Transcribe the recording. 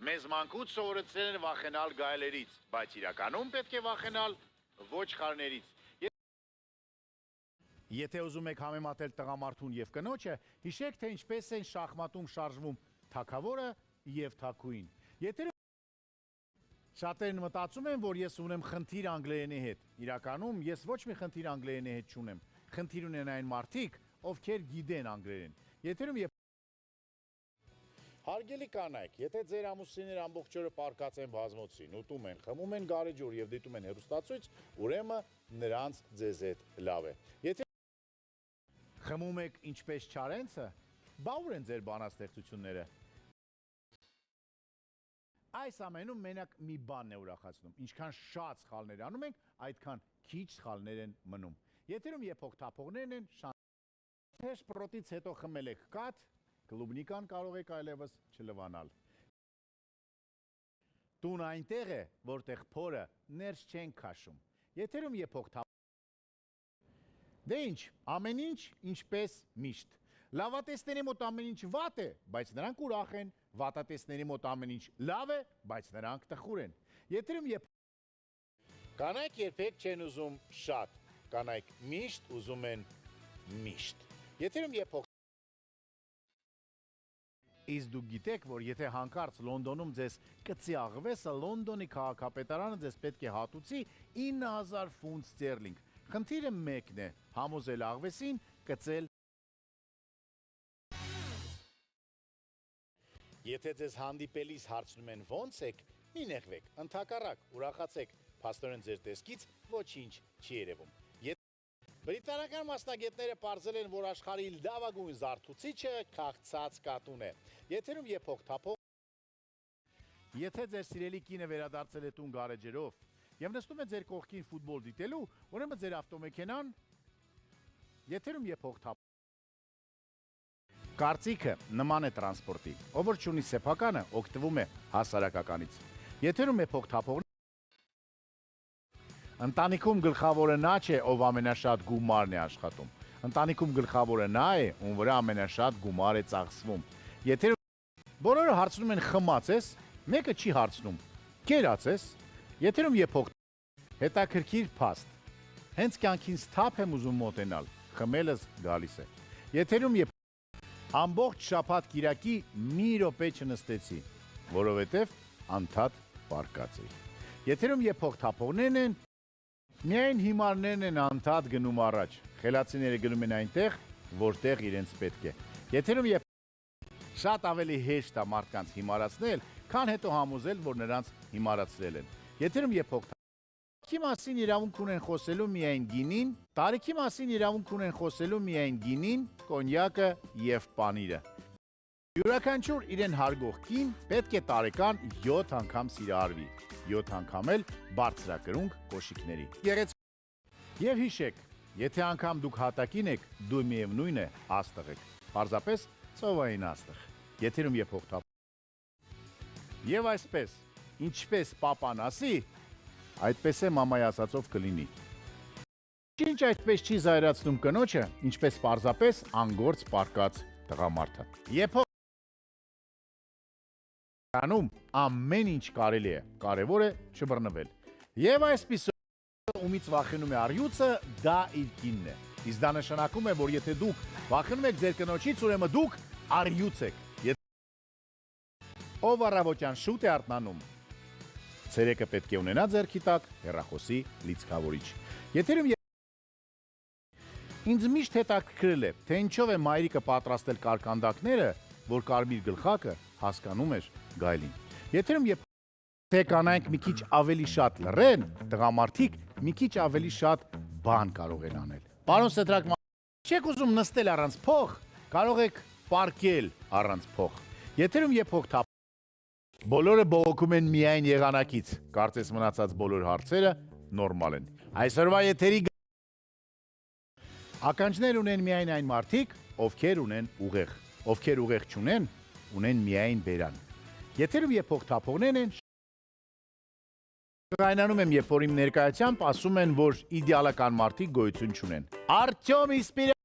Մեզ մանկուց սովորեցրել են վախենալ գայլերից, բայց իրականում պետք է վախենալ ոչխարներից։ Եթե ուզում եք համեմատել տղամարդուն եւ կնոջը, հիշեք, թե ինչպես են շախմատում շարժվում թագավորը եւ թագուհին։ Շատերն մտածում են, որ ես ունեմ խնդիր անգլերենի հետ։ Իրականում ես ոչ մի խնդիր անգլերենի հետ չունեմ։ Խնդիր ունեն այն մարդիկ, ովքեր գիտեն անգլերեն։ Եթերում Հարգելի կանայք, եթե ձեր ամուսինները ամբողջ օրը պարկած են բազմոցին, ուտում են, խմում են գարեջուր եւ դիտում են հեռուստացույց, ուրեմն նրանց ձեզ հետ լավ է։ Եթե խմում եք ինչպես Չարենցը, բա ուր են ձեր բանաստեղծությունները։ Այս ամենում մենակ մի բանն է ուրախացնում, ինչքան շատ սխալներ անում ենք, այդքան քիչ սխալներ են մնում։ Եթերում եփող թափողներն են Թեժ պրոտից հետո խմել եք կաթ, կլուբնիկան կարող եք այլևս չլվանալ։ Տուն այնտեղ է, որտեղ փորը ներս չեն քաշում։ Եթերում եփող թափ։ Դե ինչ, ամեն ինչ ինչպես միշտ։ Լավատեսների մոտ ամեն ինչ վատ է, բայց նրանք ուրախ են, վատատեսների մոտ ամեն ինչ լավ է, բայց նրանք տխուր են։ Եթերում Կանայք երբեք չեն ուզում շատ, կանայք միշտ ուզում են միշտ։ Եթերում եփող Իսկ դուք գիտեք, որ եթե հանկարծ Լոնդոնում ձեզ կծի աղվեսը, Լոնդոնի քաղաքապետարանը ձեզ պետք է հատուցի 9000 ֆունտ ստերլինգ։ Խնդիրը մեկն է, համոզել աղվեսին կծել։ Եթե ձեզ հանդիպելիս հարցնում են ոնց եք, մի նեղվեք, ընդհակառակ, ուրախացեք, փաստորեն ձեր տեսքից ոչինչ չի երևում։ Բրիտանական մասնագետները պարզել են, որ աշխարհի լավագույն զարթուցիչը քաղցած կատուն է։ Եթերում եփող թափող։ Եթե ձեր սիրելի կինը վերադարձել է տուն գարեջրով եւ նստում է ձեր կողքին ֆուտբոլ դիտելու, ուրեմն ձեր ավտոմեքենան եթերում եփող թափ։ Կարծիքը նման է տրանսպորտի, ով որ չունի սեփականը, օգտվում է հասարակականից։ Եթերում եփող թափող։ Ընտանիքում գլխավորը նա չէ, ով ամենաշատ գումարն է աշխատում։ Ընտանիքում գլխավորը նա է, ում վրա ամենաշատ գումար է ծախսվում։ Եթե բոլորը հարցնում են խմած ես, մեկը չի հարցնում կերած ես։ Եթերում եփող հետաքրքիր փաստ։ Հենց կյանքին սթափ եմ ուզում մոտենալ, խմելս գալիս է։ Եթերում ամբողջ շաբաթ կիրակի մի րոպե չնստեցի, որովհետև անդադ պարկած էի։ Եթերում եփող թափողներն են, միայն հիմարներն են անդադ գնում առաջ, խելացիները գնում են այնտեղ, որտեղ իրենց պետք է։ Եթերում շատ ավելի հեշտ է մարդկանց հիմարացնել, քան հետո համոզել, որ նրանց հիմարացրել են։ Եթերում եփող տարիքի մասին իրավունք ունեն խոսելու միայն գինին, տարիքի մասին իրավունք ունեն խոսելու միայն գինին, կոնյակը եւ պանիրը։ Յուրաքանչյուր իրեն հարգող կին պետք է տարեկան 7 անգամ սիրահարվի, 7 անգամ էլ բարձրակրունկ կոշիկների։ Եվ հիշեք, եթե անգամ դուք հատակին եք, դու միևնույն է աստղ եք, պարզապես ծովային աստղ, եթերում եփող թափ։ Եվ այսպես, ինչպես պապան ասի, այդպես է մամայի ասածով կլինի։ Ինչ այդպես չի զայրացնում կնոջը, ինչպես պարզապես անգործ պարկած տղամարդը։ Եփող ամեն ինչ կարելի է, կարևոր է չբռնվել։ Եվ այսպիսով ումից վախենում է առյուծը, դա իր կինն է։ Իսկ դա նշանակում է, որ եթե դուք վախենում եք ձեր կնոջից, ուրեմն դուք առյուծ եք։ Ով առավոտյան շուտ է արթնանում, ցերեկը պետք է ունենա ձեռքի տակ հեռախոսի լիցքավորիչ։ Եթերում ինձ միշտ հետաքրքրել է, թե ինչով է մայրիկը պատրաստել կարկանդակները, որ կարմիր գլխակը հասկանում էր գայլին։ Եթերում թե կանայք մի քիչ ավելի շատ լռեն, տղամարդիկ մի քիչ ավելի շատ բան կարող են անել։ Պարոն Սեդրակ, չեք ուզում նստել առանց փող, կարող եք պարկել առանց փող։ Եթերում եփող թափ։ Բոլորը բողոքում են միայն եղանակից, կարծես մնացած բոլոր հարցերը նորմալ են։ Այսօրվա եթերի ականջներ ունեն միայն այն մարդիկ, ովքեր ունեն ուղեղ, ովքեր ուղեղ չունեն, ունեն միայն բերան։ Եթերում եփող թափողներն են Գայնանում եմ, երբ որ իմ ներկայությամբ ասում են, որ իդեալական մարդիկ գոյություն չունեն։ Արտյոմ